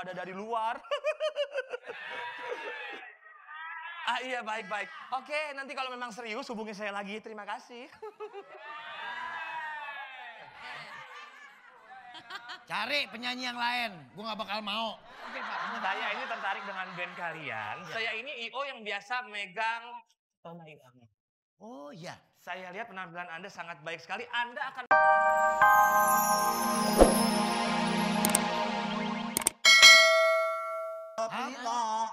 ada dari luar. Iya, baik-baik. Oke, nanti kalau memang serius hubungi saya lagi. Terima kasih. Cari penyanyi yang lain, gue gak bakal mau. Oke, Pak. Saya ini tertarik dengan band kalian. Ya. Saya ini I.O yang biasa megang Roma Irama. Oh iya. Saya lihat penampilan Anda sangat baik sekali. Anda akan...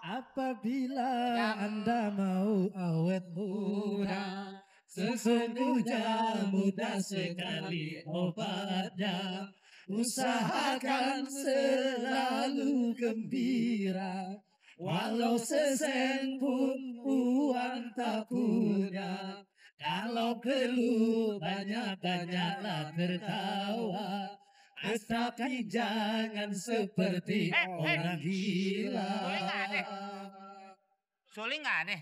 Apabila Anda mau awet muda, sesungguhnya mudah sekali obatnya. Usahakan selalu gembira, walau sesen pun uang tak punya. Kalau perlu banyak-banyaklah tertawa, tetapi jangan seperti orang gila. Suling nggak ada?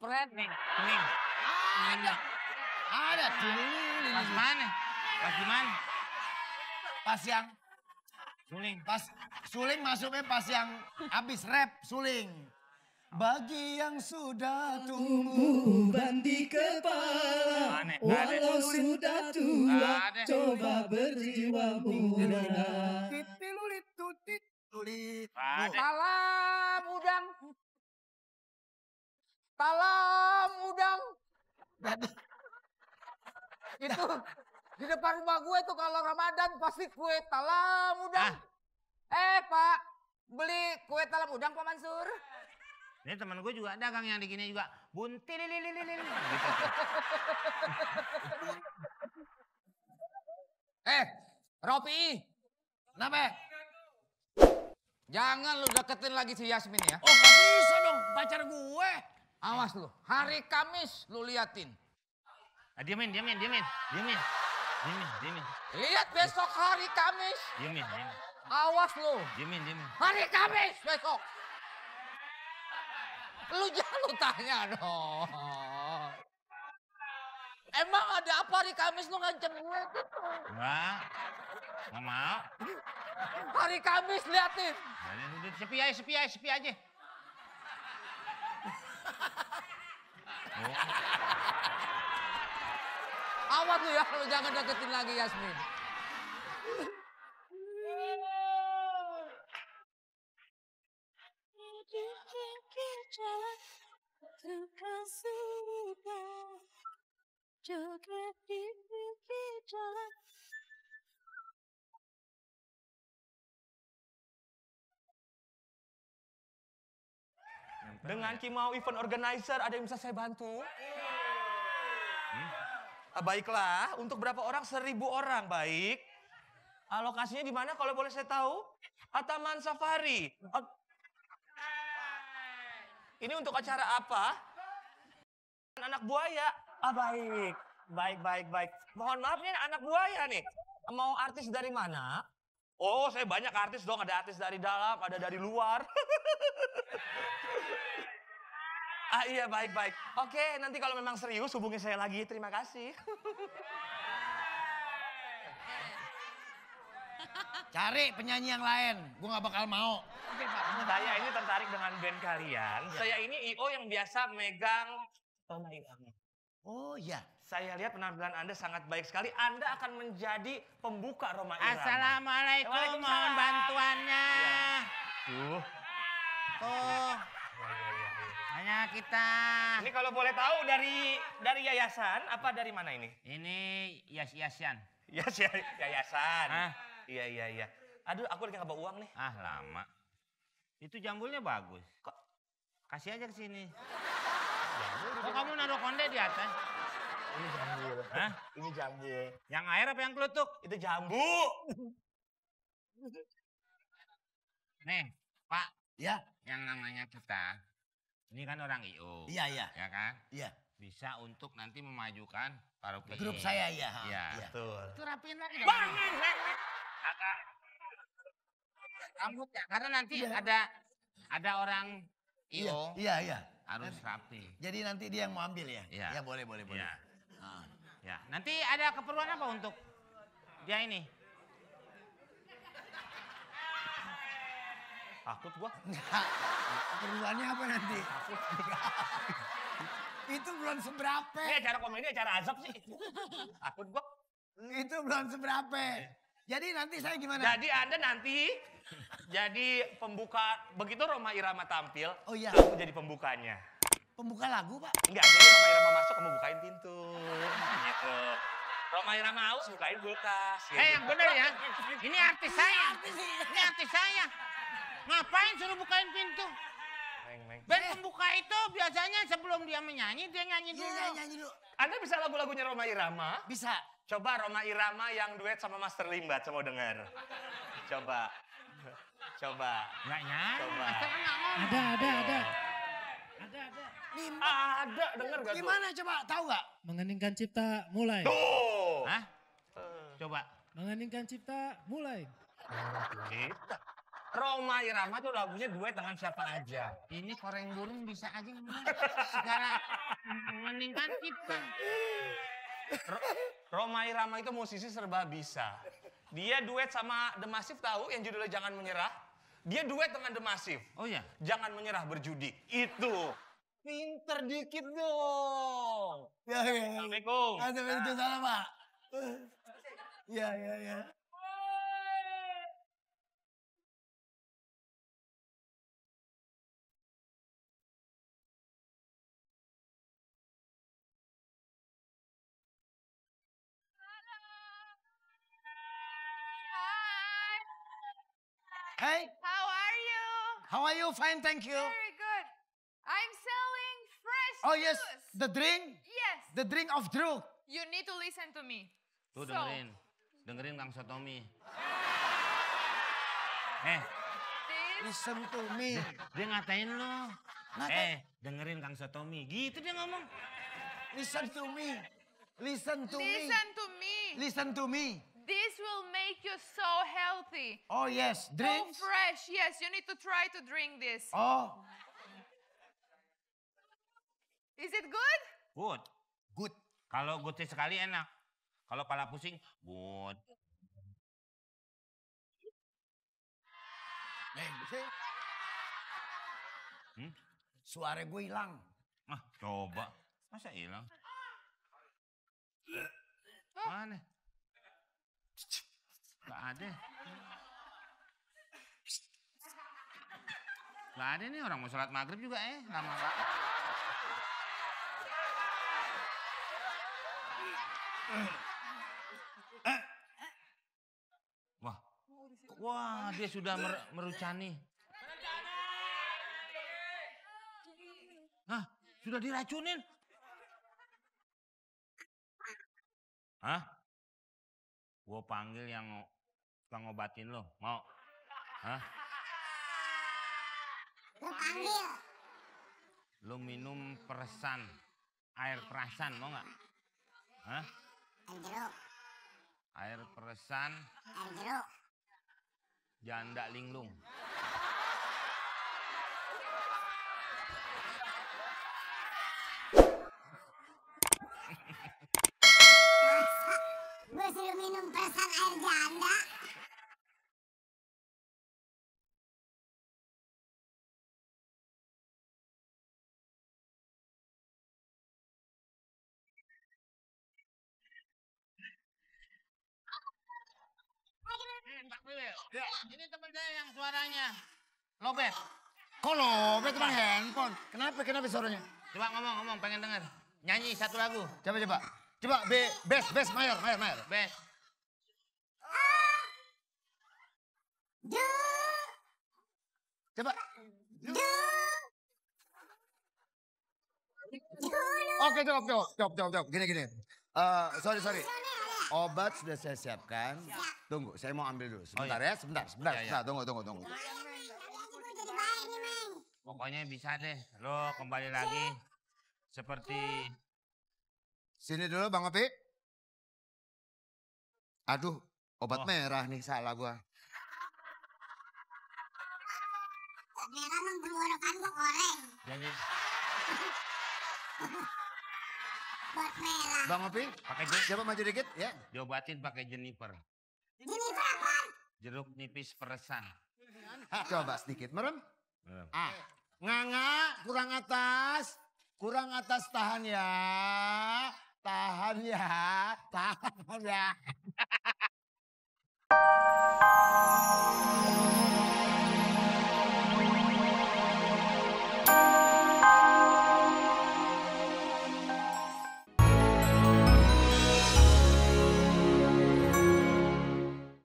Pret nih. Ada. Pas mana? Pas di mana? Pas yang Suling. pas suling masuknya pas yang habis rap suling. Bagi yang sudah tumbuh Beban di kepala, Aneh, walau sudah tua, Aneh. coba berjiwa muda. Tulit. Talam udang. Talam udang. Itu di depan rumah gue tuh kalau Ramadan pasti kue talam udang. Pak, beli kue talam udang Pak Mansur. Ini teman gue juga dagang yang di gini juga. Buntil lilililil. Gitu. Ropi. Kenapa? Jangan lu deketin lagi si Yasmin ya. Oh gak bisa dong, pacar gue. Awas lu, hari Kamis lu liatin. Diamin. Lihat besok hari Kamis. Diamin. Awas lu. Diamin. Hari Kamis besok. Lu jangan lu tanya dong. Emang ada apa hari Kamis lu ngancam gue gitu? Enggak mau. Hari Kamis liatin. Sepi aja. Awas lu ya, lu jangan deketin lagi Yasmin. Dengan Kimau Event Organizer, ada yang bisa saya bantu? Baiklah, untuk berapa orang? 1.000 orang, baik. Lokasinya di mana kalau boleh saya tahu? Taman Safari. Ini untuk acara apa? Anak buaya. Baik. Mohon maaf nih anak buaya nih. Mau artis dari mana? Oh, saya banyak artis dong. Ada artis dari dalam, ada dari luar. Iya, baik. Oke, nanti kalau memang serius hubungi saya lagi. Terima kasih. Cari penyanyi yang lain, gue gak bakal mau. Oke, Pak. Saya ini tertarik dengan band kalian. Ya. Saya ini I.O yang biasa megang Roma Irama. Oh iya. Saya lihat penampilan Anda sangat baik sekali. Anda akan menjadi pembuka Roma Irama. Assalamualaikum, Waalaikumsalam. mohon bantuannya. Tuh. Tuh. Hanya kita. Ini kalau boleh tahu dari yayasan apa dari mana ini? Ini Yas-Yasan. Yayasan. Hah? Iya. Aduh, aku lagi nggak bawa uang nih. Lama. Itu jambulnya bagus. Kok? Kasih aja ke sini. Kok kamu naruh konde di atas? Ini jambul. Hah? Ini jambul. Yang air apa yang kelutuk? Itu jambu. Nih, Pak. Ya. Yang namanya kita. Ini kan orang I.O. Iya. Ya kan? Iya. Bisa untuk nanti memajukan paroki. Grup saya ya. Iya. Betul. Itu rapiin lagi dong. Rambut ya, karena nanti ada orang I.O. Iya. harus rapi. Jadi nanti dia yang mau ambil ya? Iya. Ya boleh. Ya. Ya. Nanti ada keperluan apa untuk dia ini? Takut gua. Enggak. Keperluannya apa nanti? Itu belum seberapa. Ini acara komedi, acara azab sih. Takut gua. Itu belum seberapa. Jadi nanti saya gimana? Jadi Anda nanti jadi pembuka, begitu Rhoma Irama tampil, Oh iya. kamu jadi pembukanya. Pembuka lagu, Pak. Enggak, jadi Rhoma Irama masuk, kamu bukain pintu. Gitu. Rhoma Irama haus, bukain kulkas. Gitu. Yang bener ya. Ini artis saya. Ini artis saya. Ngapain suruh bukain pintu? Meng. Band pembuka itu biasanya sebelum dia menyanyi, dia nyanyi dulu. Iya, nyanyi dulu. Anda bisa lagu-lagunya Rhoma Irama? Bisa. Coba Rhoma Irama yang duet sama Master Limbat, saya mau dengar. Coba. Nggak nyanyi. Coba. Master kan nggak ngomong. Ada. Ada, denger gak tuh? Gimana coba? Tahu nggak? Mengeningkan cipta mulai. Tuh. Hah? Coba. Mengeningkan cipta mulai. Kita. Rhoma Irama tuh lagunya duet dengan siapa aja. Ini koreng burung bisa aja ngomong. Segala meningkat kita. Rhoma Irama itu musisi serba bisa. Dia duet sama The Massive, tahu yang judulnya Jangan Menyerah. Dia duet dengan The Massive. Oh ya? Jangan menyerah berjudi. Itu. Pinter dikit dong. Ya. Assalamualaikum. Ada itu salah, Pak. Ya. Hey, How are you? how are you? Fine, thank you. Very good. I'm selling fresh Oh yes, juice. the drink, Yes. the drink of truth. You need to listen to me. Tuh So, dengerin. Dengerin Kang Sotomi. this, Listen to me. Dia ngatain lo. Ngatain? Dengerin Kang Sotomi. Gitu dia ngomong. Listen to me. Listen to me. listen to me. Listen to me. This will make you so healthy. Oh yes, So drinks. fresh. Yes, you need to try to drink this. Oh, Is it good? Good. good. Kalau good sekali enak. Kalau pala pusing, good. Suara gue hilang. Ah, coba. Masa hilang? Mana? Gak ada. Gak ada nih orang mau sholat maghrib juga lama banget. Wah, dia sudah merucani. Hah, sudah diracunin? Hah? Gue panggil yang tukang ngobatin lo, mau? Hah? Lu panggil. Lo minum peresan, air perasan, mau nggak? Hah? Air jeruk. Air peresan, Air jeruk. janda linglung. Gue suruh minum perasaan air janda. Pak Willy, ini teman saya yang suaranya lobet. Kok lobet bang handphone? Kenapa suaranya? Coba ngomong, pengen denger. Nyanyi satu lagu. Coba. Coba bass mayor. Bes. Coba. Dulu. Oke, jawab. Gini. Sorry. Obat sudah saya siapkan. Tunggu, saya mau ambil dulu. Sebentar ya, sebentar. Ya. Tunggu. Gue jadi baik nih, Meng. Pokoknya bisa deh. Lo kembali lagi seperti Sini dulu Bang Opi. Aduh, obat merah nih, salah gua. Merah Meng, tenggorokan gue koreng. jadi Buat merah. Bang Opi, pakai coba maju dikit ya. diobatin pakai Jennifer. Ini berapa? Jeruk nipis peresan. Coba sedikit, merem. Nganga, kurang atas. Kurang atas, tahan ya. Tahan ya. Tahan ya.